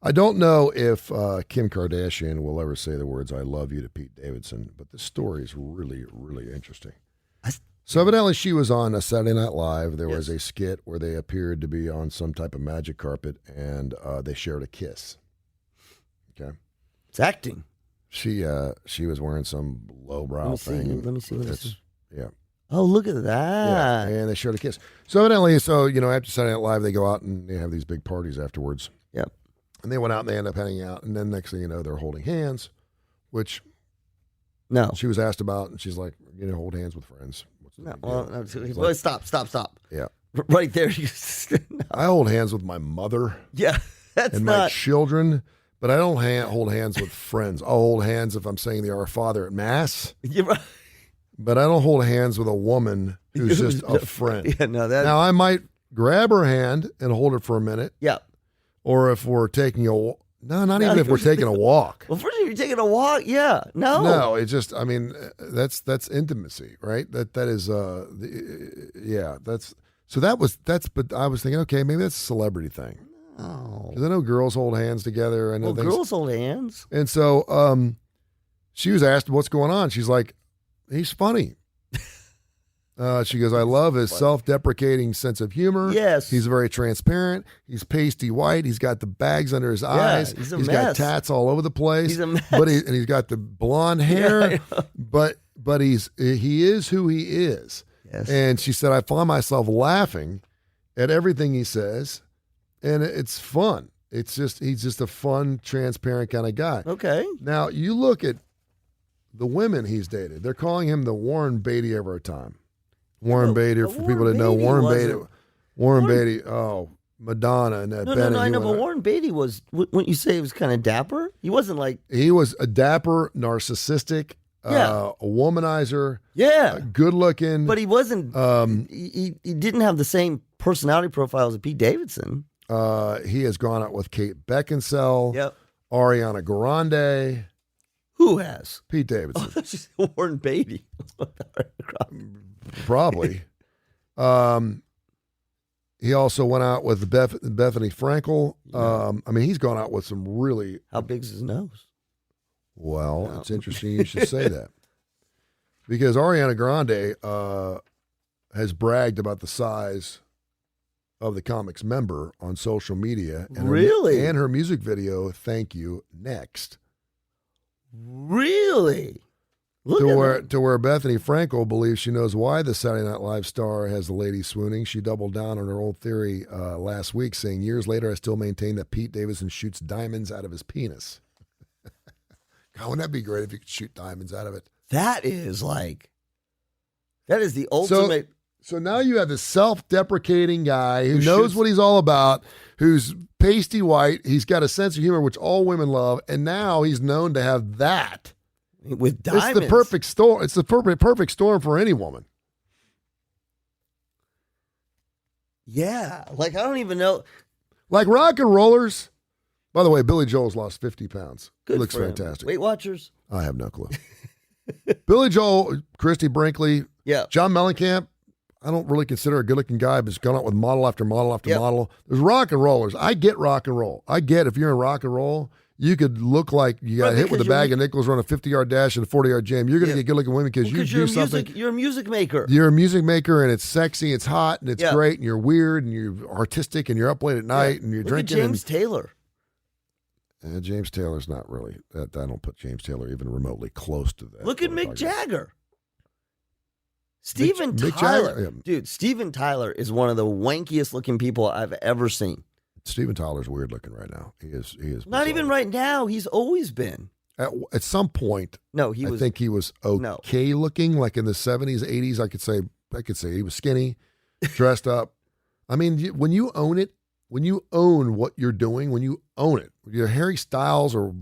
I don't know if Kim Kardashian will ever say the words "I love you" to Pete Davidson, but this story is really, really interesting. So evidently she was on a Saturday Night Live. There was a skit where they appeared to be on some type of magic carpet, and they shared a kiss. Okay. It's acting. She was wearing some lowbrow thing. Let me see what this is. Yeah. Oh, look at that. Yeah, and they shared a kiss. So evidently, after Saturday Night Live, they go out and they have these big parties afterwards. Yep. And they went out and they end up hanging out, and then next thing you know, they're holding hands, which she was asked about, and she's like, hold hands with friends. Well, stop. Yeah. Right there. I hold hands with my mother. Yeah, and my children, but I don't hold hands with friends. I'll hold hands if I'm saying the Our Father at Mass. You're right. But I don't hold hands with a woman who's just a friend. Yeah, now, I might grab her hand and hold it for a minute. Yeah. Or if we're taking not even if we're taking a walk. Well, first, if you're taking a walk, yeah. No, it's just, that's intimacy, right? That is, but I was thinking, okay, maybe that's a celebrity thing. Oh. Because I know girls hold hands together. I know girls hold hands. And so she was asked what's going on. She's like, he's funny. She goes, I love his self-deprecating sense of humor. Yes. He's very transparent. He's pasty white. He's got the bags under his eyes. He's got tats all over the place. He's a mess. And he's got the blonde hair. But he is who he is. Yes. And she said, I find myself laughing at everything he says, and it's fun. He's just a fun, transparent kind of guy. Okay. Now, you look at the women he's dated. They're calling him the Warren Beatty of our time. Warren Beatty, for people that know, Warren Beatty, Madonna and that Bennett. No, I know, but Warren Beatty wouldn't you say he was kind of dapper? He wasn't like... He was a dapper, narcissistic, a womanizer, good looking. But he wasn't, he didn't have the same personality profile as Pete Davidson. He has gone out with Kate Beckinsale, Ariana Grande. Who has? Pete Davidson. Oh, that's just Warren Beatty. Probably. He also went out with Bethany Frankel. He's gone out with some really... How big's his nose? Well, it's interesting you should say that. Because Ariana Grande has bragged about the size of the Comics member on social media. And really? And her music video, Thank You, Next. Really? To where Bethany Frankel believes she knows why the Saturday Night Live star has the lady swooning. She doubled down on her old theory last week, saying, years later, I still maintain that Pete Davidson shoots diamonds out of his penis. God, wouldn't that be great if you could shoot diamonds out of it? That is the ultimate. So now you have this self-deprecating guy who knows what he's all about, who's pasty white. He's got a sense of humor, which all women love. And now he's known to have that. With diamonds. It's the perfect storm. It's the perfect storm for any woman. Yeah. Like, I don't even know. Like rock and rollers. By the way, Billy Joel's lost 50 pounds. Good He looks for him. fantastic. Weight Watchers? I have no clue. Billy Joel, Christy Brinkley, John Mellencamp, I don't really consider a good-looking guy, but he's gone out with model after model after model. There's rock and rollers. I get rock and roll. I get if you're in rock and roll, you could look like you got hit with a bag of nickels, run a 50-yard dash and a 40-yard jam. You're going to get good-looking women because you do something. You're a music maker. You're a music maker, and it's sexy, it's hot, and it's great, and you're weird, and you're artistic, and you're up late at night, and you're drinking. Look at James Taylor. James Taylor's not really. I don't put James Taylor even remotely close to that. Look at Mick Jagger. Steven Tyler. Dude, Steven Tyler is one of the wankiest looking people I've ever seen. Steven Tyler's weird looking right now. He is. Not even right now. He's always been. At some point, I think he was okay looking, like in the 70s, 80s. I could say he was skinny, dressed up. I mean, when you own it, when you own what you're doing, when you own it, you're Harry Styles or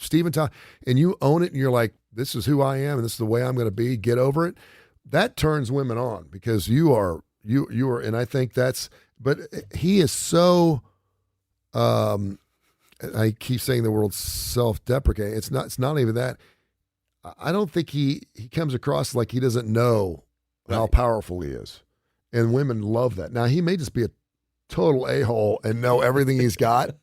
Steven Tyler, and you own it, and you're like, this is who I am, and this is the way I'm going to be. Get over it. That turns women on because you are, and I think that's. But he is so. I keep saying the word self-deprecating. It's not even that. I don't think he comes across like he doesn't know how powerful he is, and women love that. Now he may just be a total a-hole and know everything he's got,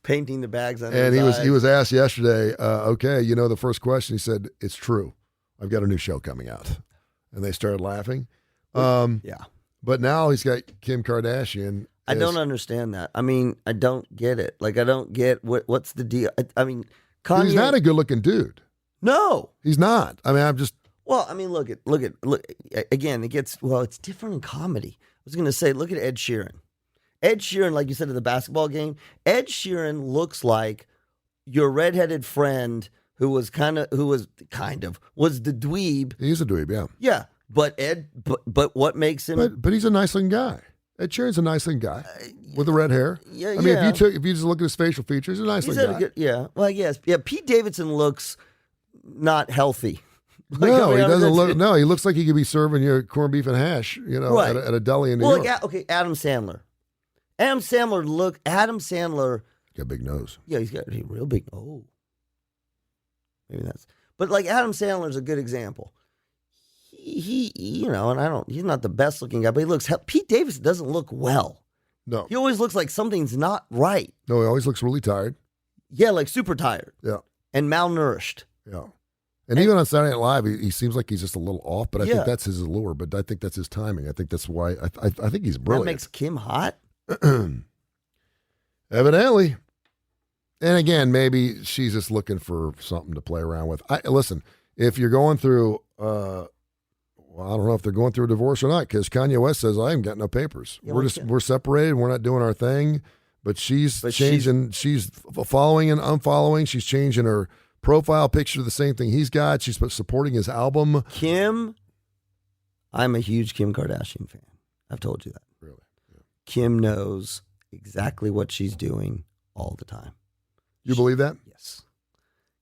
painting the bags on And his he was asked yesterday, okay, the first question, he said, it's true. I've got a new show coming out. And they started laughing. Yeah. But now he's got Kim Kardashian. I don't understand that. I mean, I don't get it. Like, I don't get what's the deal. I mean, Kanye. He's not a good looking dude. No. He's not. I mean, I'm just. Well, I mean, look again, it's different in comedy. I was going to say, look at Ed Sheeran. Ed Sheeran, like you said at the basketball game, Ed Sheeran looks like your redheaded friend was the dweeb. He's a dweeb, yeah. Yeah, but what makes him? But he's a nice looking guy. Ed Sheeran's a nice looking guy with the red hair. Yeah, I mean, if you just look at his facial features, he's a nice looking guy. Well, yes, yeah. Pete Davidson looks not healthy. No, he doesn't look. No, he looks like he could be serving you corned beef and hash, right. at a deli in New York. Adam Sandler. Adam Sandler Got a big nose. Yeah, he's got a real big. Oh, maybe that's. But like Adam Sandler's a good example. He and he's not the best looking guy, but he looks. Pete Davidson doesn't look well. No, he always looks like something's not right. No, he always looks really tired. Yeah, like super tired. Yeah, and malnourished. Yeah. And even on Saturday Night Live, he seems like he's just a little off, but I think that's his allure. But I think that's his timing. I think that's why I think he's brilliant. That makes Kim hot? Evidently. And again, maybe she's just looking for something to play around with. Listen, if you're going through, I don't know if they're going through a divorce or not, because Kanye West says, I haven't got no papers. Yeah, we're separated. We're not doing our thing. But she's changing. She's following and unfollowing. She's changing her profile picture, the same thing he's got. She's supporting his album. Kim, I'm a huge Kim Kardashian fan. I've told you that. Really? Yeah. Kim knows exactly what she's doing all the time. You believe that? Yes.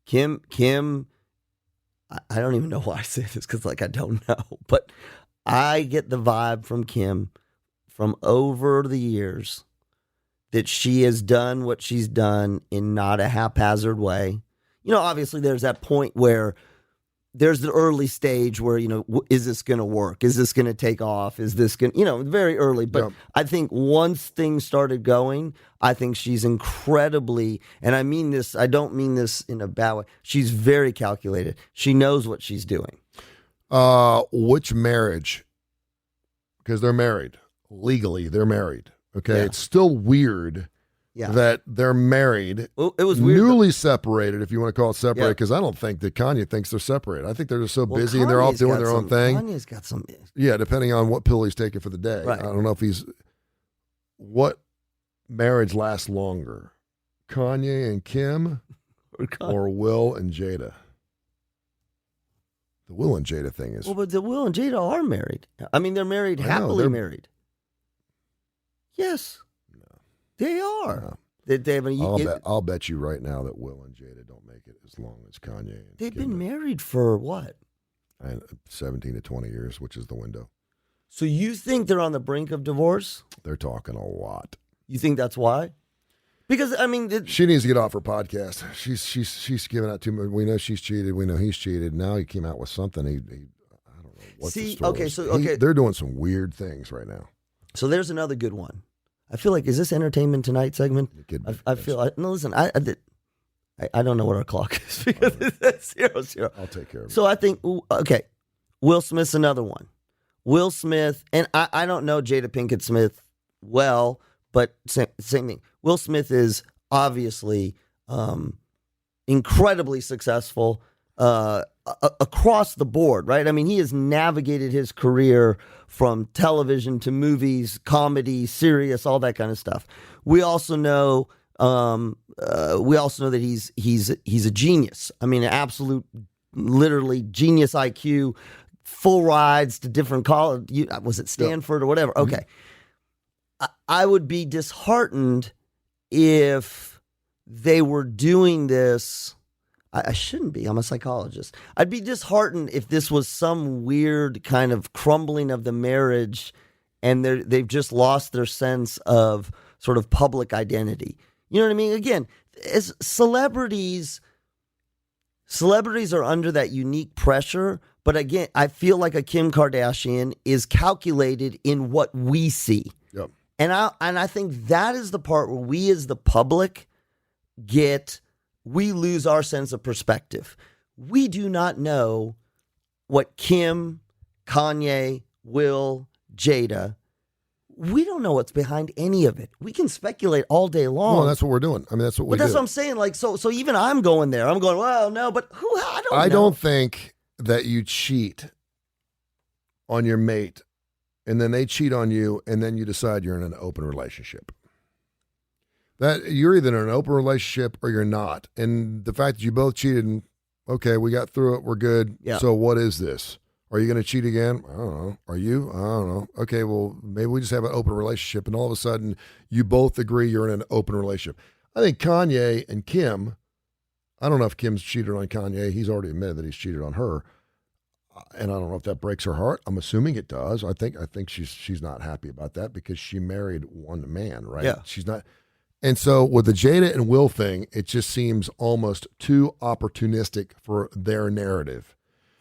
Kim, I don't even know why I say this because, I don't know. But I get the vibe from Kim from over the years that she has done what she's done in not a haphazard way. Obviously there's that point where there's the early stage where, is this going to work? Is this going to take off? Is this going to, very early. But I think once things started going, I think she's incredibly, and I mean this, I don't mean this in a bad way. She's very calculated. She knows what she's doing. Which marriage? Because they're married. Legally, they're married. Okay. Yeah. It's still weird. Yeah. That they're married. Well, it was weird. Newly separated, if you want to call it separated, because I don't think that Kanye thinks they're separated. I think they're just so busy and they're all doing their own thing. Kanye's got some. Yeah, depending on what pill he's taking for the day. Right. I don't know if what marriage lasts longer, Kanye and Kim or Will and Jada? The Will and Jada thing is. Well, but the Will and Jada are married. I mean, they're married, happily married. Yes. They are. No. I'll bet you right now that Will and Jada don't make it as long as Kanye. And they've Kim been married for what? 17 to 20 years, which is the window. So you think they're on the brink of divorce? They're talking a lot. You think that's why? Because I mean, she needs to get off her podcast. She's giving out too much. We know she's cheated. We know he's cheated. Now he came out with something. I don't know what the story is. They're doing some weird things right now. So there's another good one. I feel like, is this Entertainment Tonight segment? Listen, I don't know what our clock is because it's 0-0. I'll take care of it. So I think, okay, Will Smith's another one. Will Smith, and I don't know Jada Pinkett Smith well, but same thing. Will Smith is obviously incredibly successful across the board, right? I mean, he has navigated his career from television to movies, comedy, serious, all that kind of stuff. We also know that he's a genius. I mean, an absolute, literally genius IQ, full rides to different college. Was it Stanford or whatever? Okay. I would be disheartened if they were doing this. I shouldn't be. I'm a psychologist. I'd be disheartened if this was some weird kind of crumbling of the marriage and they've just lost their sense of sort of public identity. You know what I mean? Again, as celebrities are under that unique pressure. But again, I feel like a Kim Kardashian is calculated in what we see. Yep. And I think that is the part where we as the public we lose our sense of perspective. We do not know what Kim, Kanye, Will, Jada, we don't know what's behind any of it. We can speculate all day long. Well, that's what we're doing. I mean, that's what we do. But that's what I'm saying. Like, so even I'm going there. I'm going, well, no, but I don't know. I don't think that you cheat on your mate and then they cheat on you and then you decide you're in an open relationship. That you're either in an open relationship or you're not. And the fact that you both cheated and, okay, we got through it, we're good. Yeah. So what is this? Are you going to cheat again? I don't know. Are you? I don't know. Okay, well, maybe we just have an open relationship, and all of a sudden, you both agree you're in an open relationship. I think Kanye and Kim, I don't know if Kim's cheated on Kanye. He's already admitted that he's cheated on her, and I don't know if that breaks her heart. I'm assuming it does. I think she's not happy about that because she married one man, right? Yeah. She's not. And so with the Jada and Will thing, it just seems almost too opportunistic for their narrative.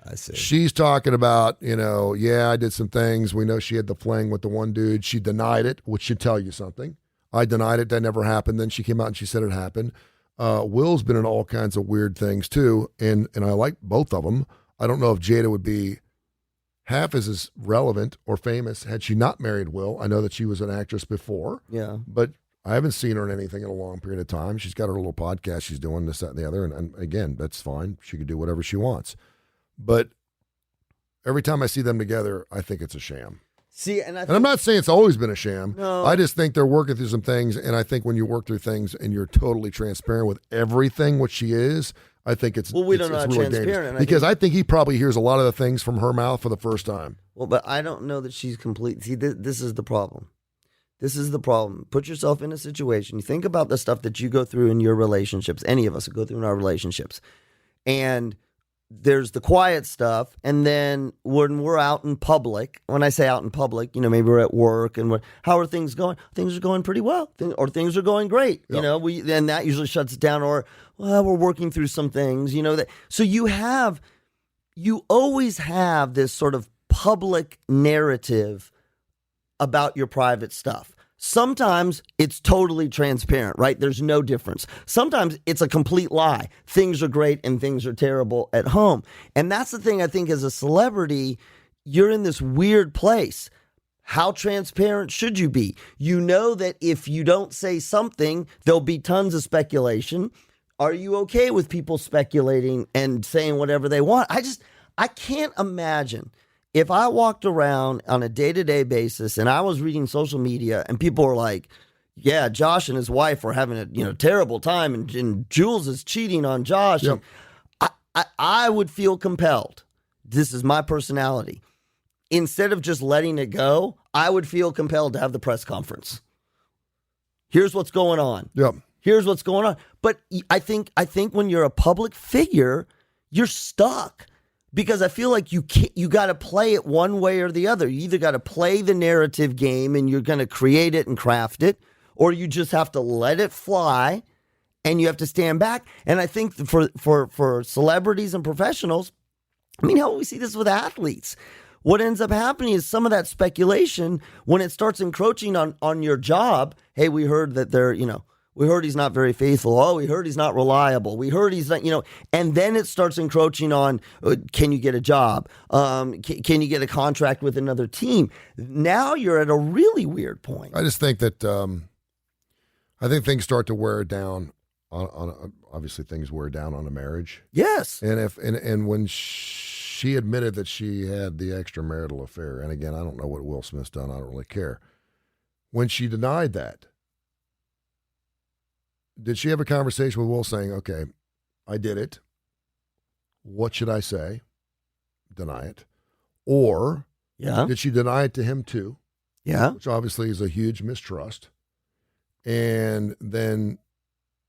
I see. She's talking about, yeah, I did some things. We know she had the fling with the one dude. She denied it, which should tell you something. I denied it. That never happened. Then she came out and she said it happened. Will's been in all kinds of weird things too, and I like both of them. I don't know if Jada would be half as relevant or famous had she not married Will. I know that she was an actress before. Yeah. But I haven't seen her in anything in a long period of time. She's got her little podcast. She's doing this, that, and the other. And again, that's fine. She can do whatever she wants. But every time I see them together, I think it's a sham. See, and I'm not saying it's always been a sham. No. I just think they're working through some things, and I think when you work through things and you're totally transparent with everything, what she is, I think it's we don't know how really transparent. dangerous. Because I think he probably hears a lot of the things from her mouth for the first time. Well, but I don't know that she's complete. See, this is the problem. This is the problem. Put yourself in a situation. You think about the stuff that you go through in your relationships. Any of us go through in our relationships, and there's the quiet stuff, and then when we're out in public, when I say out in public, maybe we're at work, and how are things going? Things are going pretty well, or things are going great. Yep. And that usually shuts it down, or we're working through some things. So you always have this sort of public narrative about your private stuff. Sometimes it's totally transparent, right? There's no difference. Sometimes it's a complete lie. Things are great and things are terrible at home. And that's the thing, I think, as a celebrity, you're in this weird place. How transparent should you be? You know that if you don't say something, there'll be tons of speculation. Are you okay with people speculating and saying whatever they want? I can't imagine if I walked around on a day-to-day basis and I was reading social media and people were like, yeah, Josh and his wife are having a terrible time and Jules is cheating on Josh. Yep. And I would feel compelled. This is my personality. Instead of just letting it go, I would feel compelled to have the press conference. Here's what's going on. Yep. Here's what's going on. But I think when you're a public figure, you're stuck. Because I feel like you got to play it one way or the other. You either got to play the narrative game and you're going to create it and craft it, or you just have to let it fly and you have to stand back. And I think for celebrities and professionals, hell, we see this with athletes. What ends up happening is some of that speculation, when it starts encroaching on your job, hey, we heard that we heard he's not very faithful. Oh, we heard he's not reliable. We heard he's not, and then it starts encroaching on, can you get a job? Can you get a contract with another team? Now you're at a really weird point. I just think that, I think things start to wear down on obviously things wear down on a marriage. Yes. And when she admitted that she had the extramarital affair, and again, I don't know what Will Smith's done. I don't really care. When she denied that, did she have a conversation with Will saying, okay, I did it. What should I say? Deny it. Or did she deny it to him too? Yeah. Which obviously is a huge mistrust. And then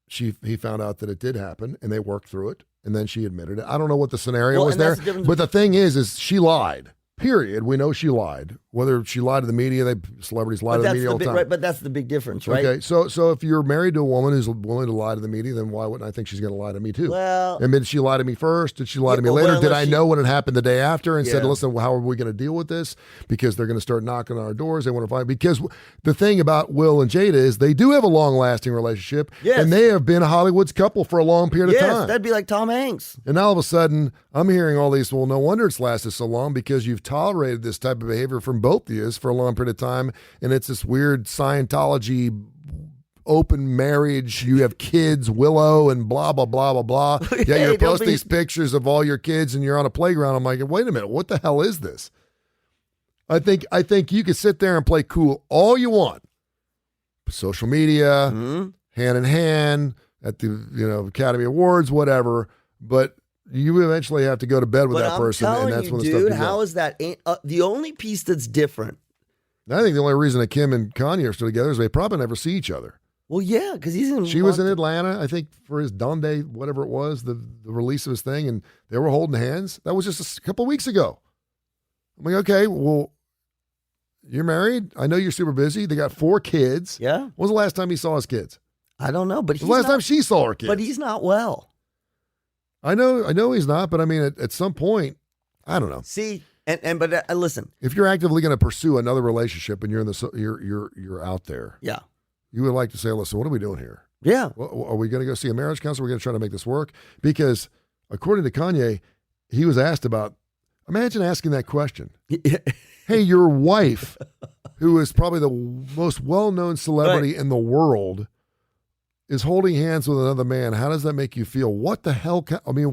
he found out that it did happen and they worked through it. And then she admitted it. I don't know what the scenario was there. But the thing is she lied. period. We know she lied. Whether she lied to the media, celebrities lie to the media all the time. Right, but that's the big difference, right? Okay, so if you're married to a woman who's willing to lie to the media, then why wouldn't I think she's going to lie to me too? Well, and did she lie to me first? Did she lie to me later? Did I know what had happened the day after and said, listen, how are we going to deal with this? Because they're going to start knocking on our doors. They want to fight. Because the thing about Will and Jada is they do have a long-lasting relationship, and they have been Hollywood's couple for a long period of time. That'd be like Tom Hanks. And all of a sudden, I'm hearing all these, well, no wonder it's lasted so long because you've tolerated this type of behavior from both of you for a long period of time, and it's this weird Scientology open marriage. You have kids, Willow, and blah, blah, blah, blah, blah. Yeah, you post these pictures of all your kids and you're on a playground. I'm like, wait a minute, what the hell is this? I think you could sit there and play cool all you want. Social media, hand in hand, at the Academy Awards, whatever, but you eventually have to go to bed with that person, and that's when the stuff begins. How is that? The only piece that's different. I think the only reason that Kim and Kanye are still together is they probably never see each other. Well, yeah, because he's in. She was in Atlanta, I think, for his Donde, whatever it was, the release of his thing, and they were holding hands. That was just a couple of weeks ago. I'm like, okay, well, you're married. I know you're super busy. They got 4 kids. Yeah. When was the last time he saw his kids? I don't know, but the last time she saw her kids. But he's not well. I know he's not, but I mean, at some point, I don't know. See, but listen, if you're actively going to pursue another relationship and you're out there, yeah, you would like to say, listen, what are we doing here? Yeah, are we going to go see a marriage counselor? Are we going to try to make this work? Because according to Kanye, he was asked about. Imagine asking that question. Hey, your wife, who is probably the most well-known celebrity in the world, is holding hands with another man. How does that make you feel? What the hell? I mean,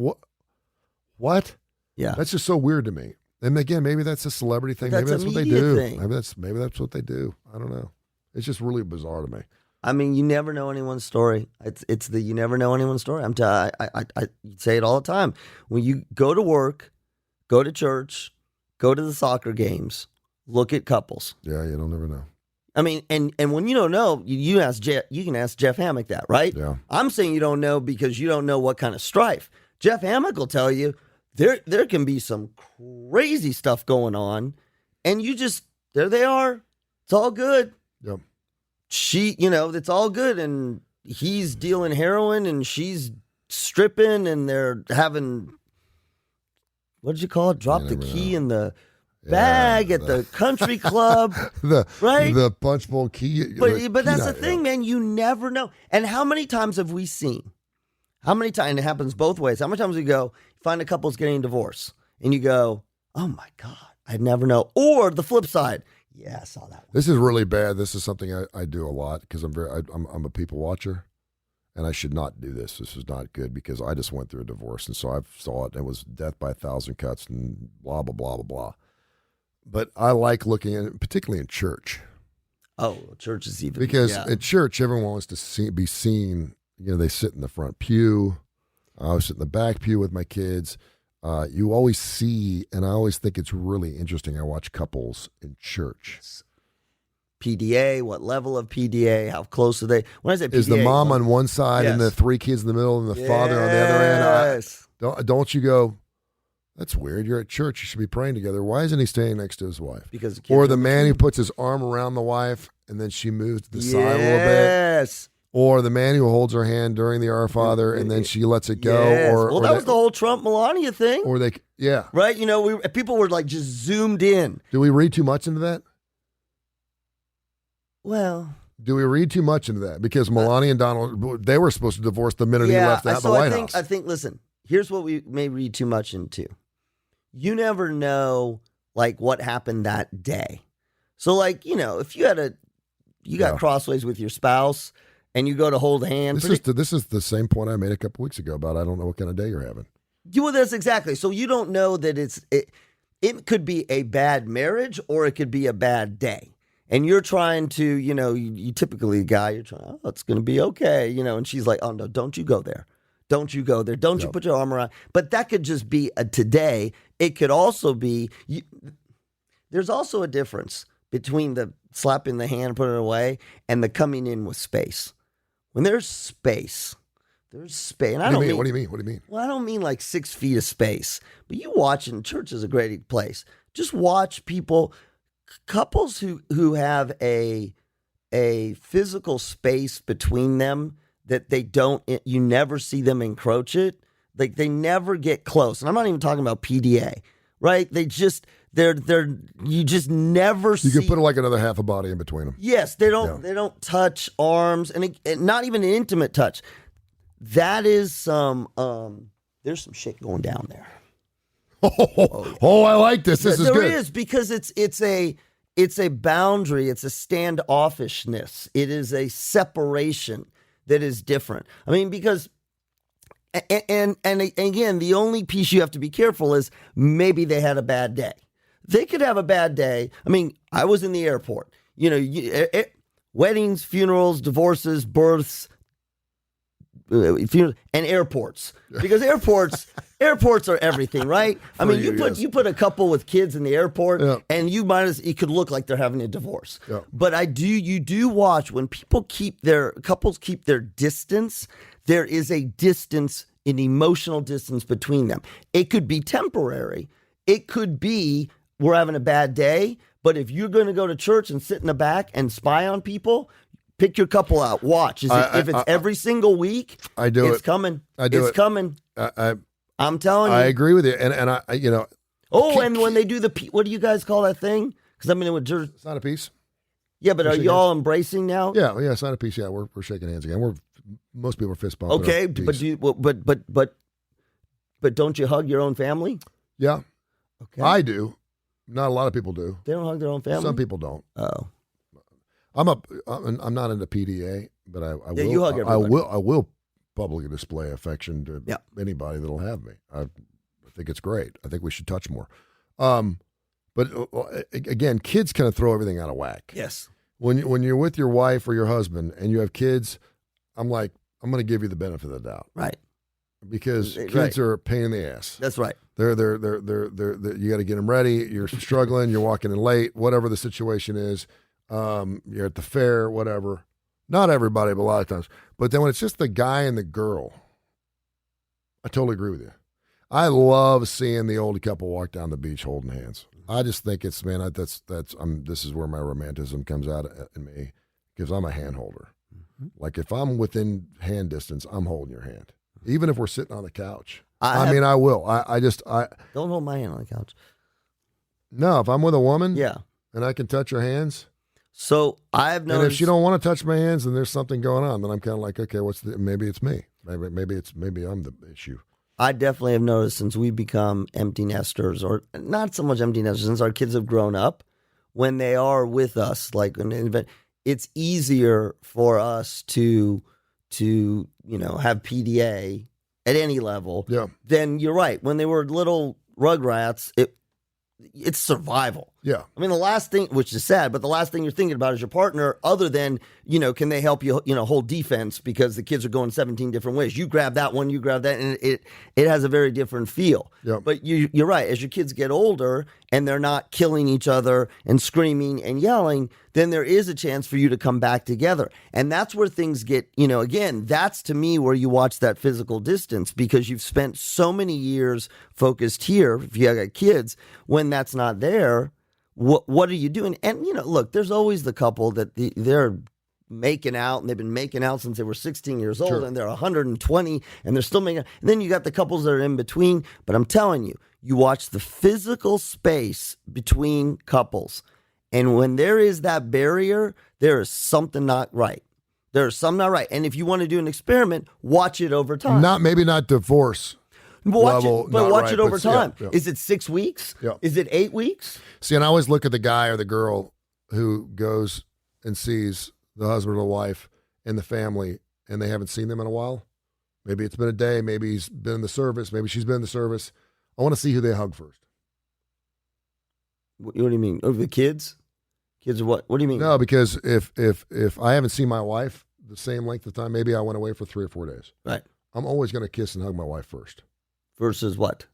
what? Yeah, that's just so weird to me. And again, maybe that's a celebrity thing. Maybe that's what they do. Maybe that's what they do. I don't know. It's just really bizarre to me. I mean, you never know anyone's story. It's the you never know anyone's story. I say it all the time. When you go to work, go to church, go to the soccer games, look at couples. Yeah, you don't ever know. I mean, and when you don't know, you can ask Jeff Hammock that, right? Yeah. I'm saying you don't know because you don't know what kind of strife. Jeff Hammock will tell you there can be some crazy stuff going on, and there they are. It's all good. Yep. It's all good, and he's dealing heroin, and she's stripping, and they're having, what did you call it? Drop the key in the bag at the country club, right? The punch bowl key. But that's the thing, man. You never know. And how many times have we seen? How many times, and it happens both ways. How many times we go, find a couple's getting a divorce, and you go, oh my God, I'd never know. Or the flip side, yeah, I saw that one. This is really bad. This is something I do a lot because I'm a people watcher, and I should not do this. This is not good because I just went through a divorce, and so I saw it. It was death by 1,000 cuts and blah, blah, blah, blah, blah. But I like looking at it, particularly in church. Oh, church is even. Because at church, everyone wants to be seen. They sit in the front pew. I sit in the back pew with my kids. You always see, and I always think it's really interesting. I watch couples in church. PDA, what level of PDA? How close are they? When I say PDA, is the mom on one side and the 3 kids in the middle and the father on the other end? Don't you go, that's weird. You're at church. You should be praying together. Why isn't he staying next to his wife? Because or the man who puts his arm around the wife and then she moves to the side a little bit. Yes. Or the man who holds her hand during the Our Father and then she lets it go. Yes. Well, that was the whole Trump-Melania thing. Or they, yeah. Right? People were like just zoomed in. Do we read too much into that? Well. Do we read too much into that? Because Melania and Donald, they were supposed to divorce the minute he left the White House. I think, listen, here's what we may read too much into. You never know, like, what happened that day. So, like, if you got crossways with your spouse and you go to hold a hand. This is the same point I made a couple weeks ago about I don't know what kind of day you're having. Well, that's exactly. So you don't know that it could be a bad marriage or it could be a bad day. And you're trying to, you typically a guy, you're trying, it's going to be okay, and she's like, oh, no, don't you go there. Don't you go there. Don't you put your arm around. But that could just be a today. It could also be, there's also a difference between the slapping the hand, putting it away, and the coming in with space. When there's space, there's space. And What do you mean? Well, I don't mean like 6 feet of space. But you watch, and church is a great place. just watch people, couples who have a physical space between them that you never see them encroach it. Like they never get close. And I'm not even talking about PDA, right? You just never see. You can put like another half a body in between them. Yes, they don't touch arms and not even an intimate touch. That is there's some shit going down there. Oh, I like this. This is good. There is, because it's a boundary. It's a standoffishness. It is a separation that is different. I mean, because, and again, the only piece you have to be careful is maybe they had a bad day. They could have a bad day. I mean, I was in the airport. Weddings, funerals, divorces, births, and airports, because airports are everything, right? I mean, you put a couple with kids in the airport, and it could look like they're having a divorce. Yeah. But you do watch when couples keep their distance. There is a distance, an emotional distance between them. It could be temporary. It could be we're having a bad day. But if you're going to go to church and sit in the back and spy on people, pick your couple out. Watch. If it's every single week, it's coming. It's coming. I'm telling you. I agree with you. And I and when they do what do you guys call that thing? Because I mean, it's not a piece. Yeah, but are you all embracing now? Yeah, it's not a piece. Yeah, we're shaking hands again. Most people are fist bumping. Okay, but don't you hug your own family? Yeah. Okay. I do. Not a lot of people do. They don't hug their own family? Some people don't. Oh. I'm not into PDA, but I will. You hug everybody. I will publicly display affection to anybody that'll have me. I think it's great. I think we should touch more. But again, kids kind of throw everything out of whack. Yes. When you're with your wife or your husband and you have kids, I'm going to give you the benefit of the doubt. Right. Because kids are a pain in the ass. That's right. They're you got to get them ready. You're struggling. You're walking in late. Whatever the situation is, you're at the fair. Whatever. Not everybody, but a lot of times. But then when it's just the guy and the girl, I totally agree with you. I love seeing the old couple walk down the beach holding hands. I just think it's this is where my romanticism comes out in me, because I'm a hand holder. Mm-hmm. Like if I'm within hand distance, I'm holding your hand. Even if we're sitting on the couch. I will. I don't hold my hand on the couch. No, if I'm with a woman, yeah, and I can touch her hands. So I've noticed. And if she don't want to touch my hands, and there's something going on, then I'm kind of like, okay, maybe it's me. Maybe I'm the issue. I definitely have noticed since we've become empty nesters, or not so much empty nesters, since our kids have grown up, when they are with us, like an event, it's easier for us to have PDA at any level. Yeah. Then you're right. When they were little rugrats, it's survival. Yeah. I mean, the last thing, which is sad, but the last thing you're thinking about is your partner, other than, can they help you, hold defense, because the kids are going 17 different ways. You grab that one, you grab that, and it has a very different feel. Yeah. But you're right. As your kids get older and they're not killing each other and screaming and yelling, then there is a chance for you to come back together. And that's where things get, again, that's to me where you watch that physical distance, because you've spent so many years focused here, if you got kids, when that's not there. What are you doing? And, look, there's always the couple that they're making out, and they've been making out since they were 16 years old, sure, and they're 120, and they're still making out. And then you got the couples that are in between. But I'm telling you, you watch the physical space between couples, and when there is that barrier, there is something not right. There's something not right. And if you want to do an experiment, watch it over time. Maybe not divorce. Watch it over time. Yeah. Is it 6 weeks? Yeah. Is it 8 weeks? See, and I always look at the guy or the girl who goes and sees the husband or the wife and the family, and they haven't seen them in a while. Maybe it's been a day. Maybe he's been in the service. Maybe she's been in the service. I want to see who they hug first. What do you mean? Over the kids? Kids are what? What do you mean? No, because if I haven't seen my wife the same length of time, maybe I went away for 3 or 4 days. Right. I'm always going to kiss and hug my wife first. Versus what?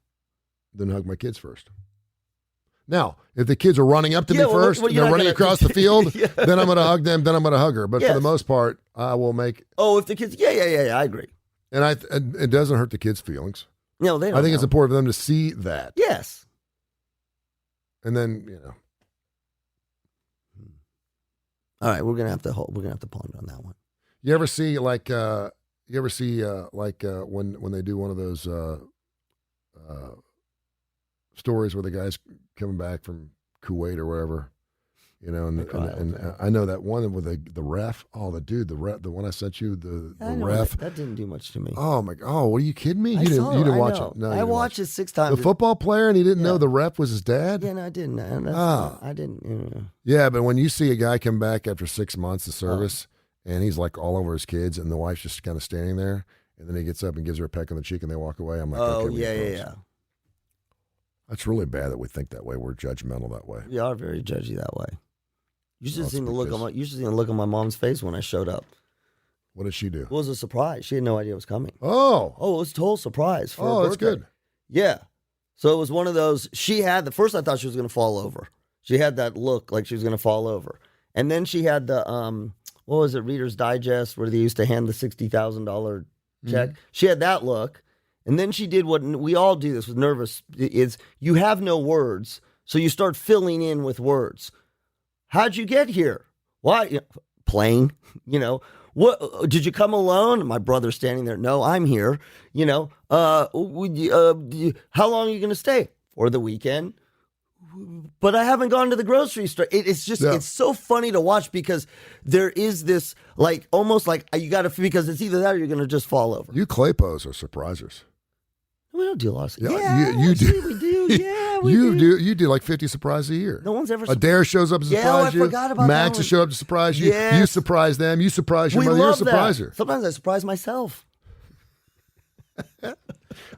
Then hug my kids first. Now, if the kids are running up to me first, and they're running across the field, then I'm going to hug them, then I'm going to hug her. But for the most part, I will make... Oh, if the kids... Yeah, I agree. And it doesn't hurt the kids' feelings. No, they don't. I think it's important for them to see that. Yes. And then, you know. All right, we're gonna have to ponder on that one. You ever see when they do one of those stories where the guy's coming back from Kuwait or wherever, you know, and I know that one with the ref. Oh, the one I sent you, the ref. That didn't do much to me. Oh my God! Oh, what are you kidding me? You didn't watch it. No, I watched it 6 times. The football player, and he didn't know the ref was his dad. Yeah, no, I didn't. I didn't. You know. Yeah, but when you see a guy come back after 6 months of service, and he's like all over his kids, and the wife's just kind of standing there, and then he gets up and gives her a peck on the cheek, and they walk away. I'm like, okay, yeah. That's really bad that we think that way. We're judgmental that way. We are very judgy that way. You should have seen the look on my mom's face when I showed up. What did she do? It was a surprise. She had no idea it was coming. Oh, it was a total surprise for her birthday. That's good. Yeah. So it was one of those. She had the first. I thought she was going to fall over. She had that look like she was going to fall over, and then she had the what was it? Reader's Digest, where they used to hand the $60,000 check. She had that look. And then she did what we all do this with nervous, is you have no words, so you start filling in with words. How'd you get here? Why? Plane, you know. What, did you come alone? My brother's standing there. No, I'm here. You know, how long are you going to stay? For the weekend. But I haven't gone to the grocery store. It's just, it's so funny to watch because there is this, like, almost like you got to, because it's either that or you're going to just fall over. You Klapows are surprisers. We don't do a lot of you do. We do. Yeah, we do. You do like 50 surprises a year. No one's ever. Adair shows up to surprise you. I forgot about Max that will show up to surprise you. Yes. You surprise them. You surprise your mother. You're a surpriser. Sometimes I surprise myself.